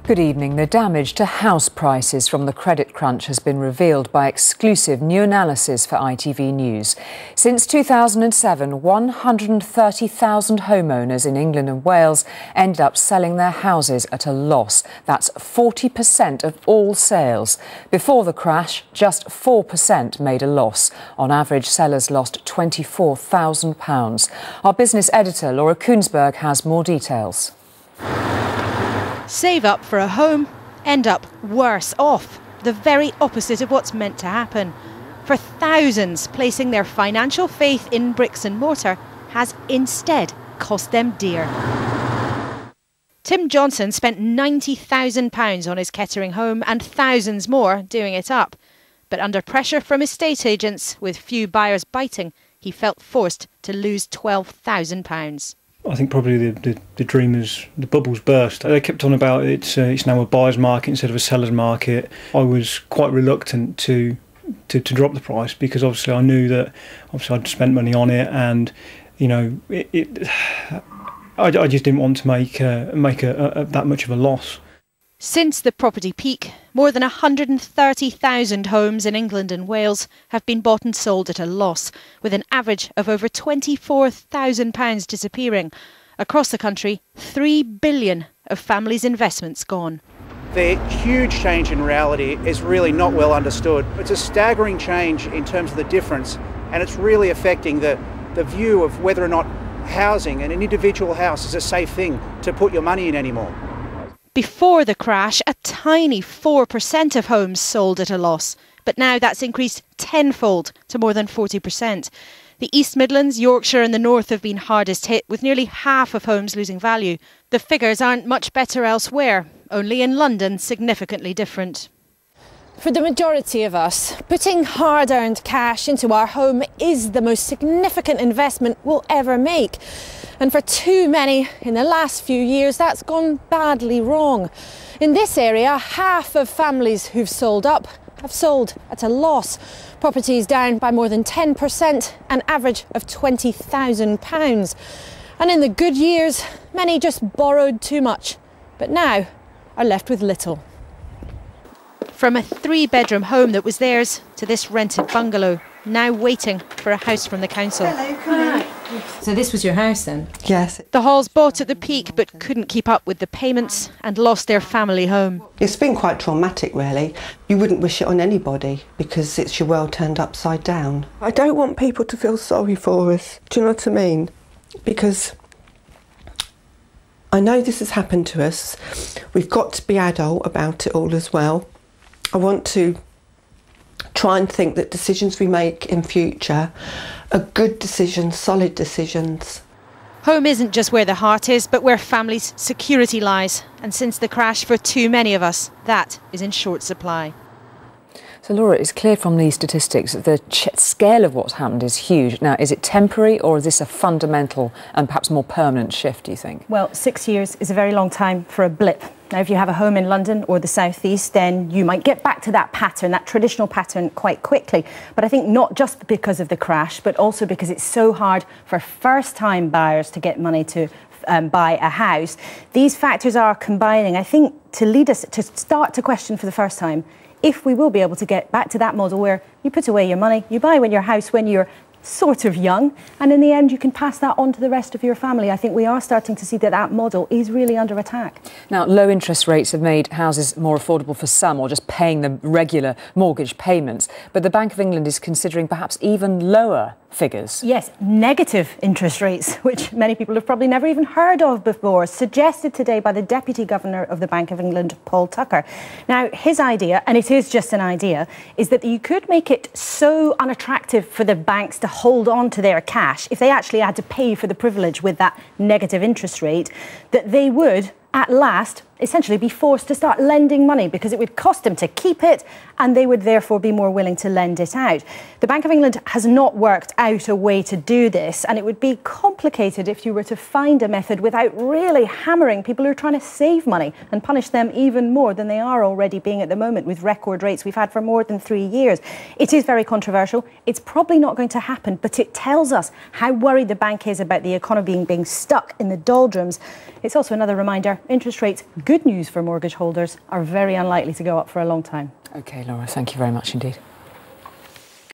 Good evening. The damage to house prices from the credit crunch has been revealed by exclusive new analysis for ITV News. Since 2007, 130,000 homeowners in England and Wales ended up selling their houses at a loss. That's 40% of all sales. Before the crash, just 4% made a loss. On average, sellers lost £24,000. Our business editor, Laura Koonsberg, has more details. Save up for a home, end up worse off. The very opposite of what's meant to happen. For thousands, placing their financial faith in bricks and mortar has instead cost them dear. Tim Johnson spent £90,000 on his Kettering home and thousands more doing it up. But under pressure from estate agents, with few buyers biting, he felt forced to lose £12,000. I think probably the dream is, the bubbles burst. They kept on about it's now a buyer's market instead of a seller's market. I was quite reluctant to drop the price because obviously I knew that I'd spent money on it, and you know I just didn't want to make that much of a loss. Since the property peak, more than 130,000 homes in England and Wales have been bought and sold at a loss, with an average of over £24,000 disappearing. Across the country, £3 billion of families' investments gone. The huge change in reality is really not well understood. It's a staggering change in terms of the difference, and it's really affecting the view of whether or not housing and an individual house is a safe thing to put your money in anymore. Before the crash, a tiny 4% of homes sold at a loss, but now that's increased tenfold to more than 40%. The East Midlands, Yorkshire and the North have been hardest hit, with nearly half of homes losing value. The figures aren't much better elsewhere, only in London significantly different. For the majority of us, putting hard-earned cash into our home is the most significant investment we'll ever make. And for too many in the last few years, that's gone badly wrong. In this area, half of families who've sold up have sold at a loss. Properties down by more than 10%, an average of £20,000. And in the good years, many just borrowed too much, but now are left with little. From a 3-bedroom home that was theirs to this rented bungalow, now waiting for a house from the council. Hello, come in. So this was your house then? Yes. The Halls bought at the peak but couldn't keep up with the payments and lost their family home. It's been quite traumatic, really. You wouldn't wish it on anybody because it's your world turned upside down. I don't want people to feel sorry for us. Do you know what I mean? Because I know this has happened to us. We've got to be adult about it all as well. I want to try and think that decisions we make in future are good decisions, solid decisions. Home isn't just where the heart is, but where families' security lies. And since the crash, for too many of us, that is in short supply. So, Laura, it's clear from these statistics that the scale of what's happened is huge. Now, is it temporary or is this a fundamental and perhaps more permanent shift, do you think? Well, 6 years is a very long time for a blip. Now, if you have a home in London or the South East, then you might get back to that pattern, that traditional pattern, quite quickly. But I think not just because of the crash, but also because it's so hard for first-time buyers to get money to buy a house. These factors are combining, I think, to lead us to start to question for the first time if we will be able to get back to that model where you put away your money, you buy your house when you're sort of young, and in the end you can pass that on to the rest of your family. I think we are starting to see that that model is really under attack. Now, low interest rates have made houses more affordable for some, or just paying the regular mortgage payments. But the Bank of England is considering perhaps even lower figures. Yes, negative interest rates, which many people have probably never even heard of before, suggested today by the Deputy Governor of the Bank of England, Paul Tucker. Now, his idea, and it is just an idea, is that you could make it so unattractive for the banks to hold on to their cash, if they actually had to pay for the privilege with that negative interest rate, that they would, at last, essentially be forced to start lending money because it would cost them to keep it and they would therefore be more willing to lend it out. The Bank of England has not worked out a way to do this, and it would be complicated if you were to find a method without really hammering people who are trying to save money and punish them even more than they are already being at the moment with record rates we've had for more than 3 years. It is very controversial. It's probably not going to happen, but it tells us how worried the bank is about the economy being stuck in the doldrums. It's also another reminder, interest rates, good good news for mortgage holders are very unlikely to go up for a long time. OK, Laura, thank you very much indeed.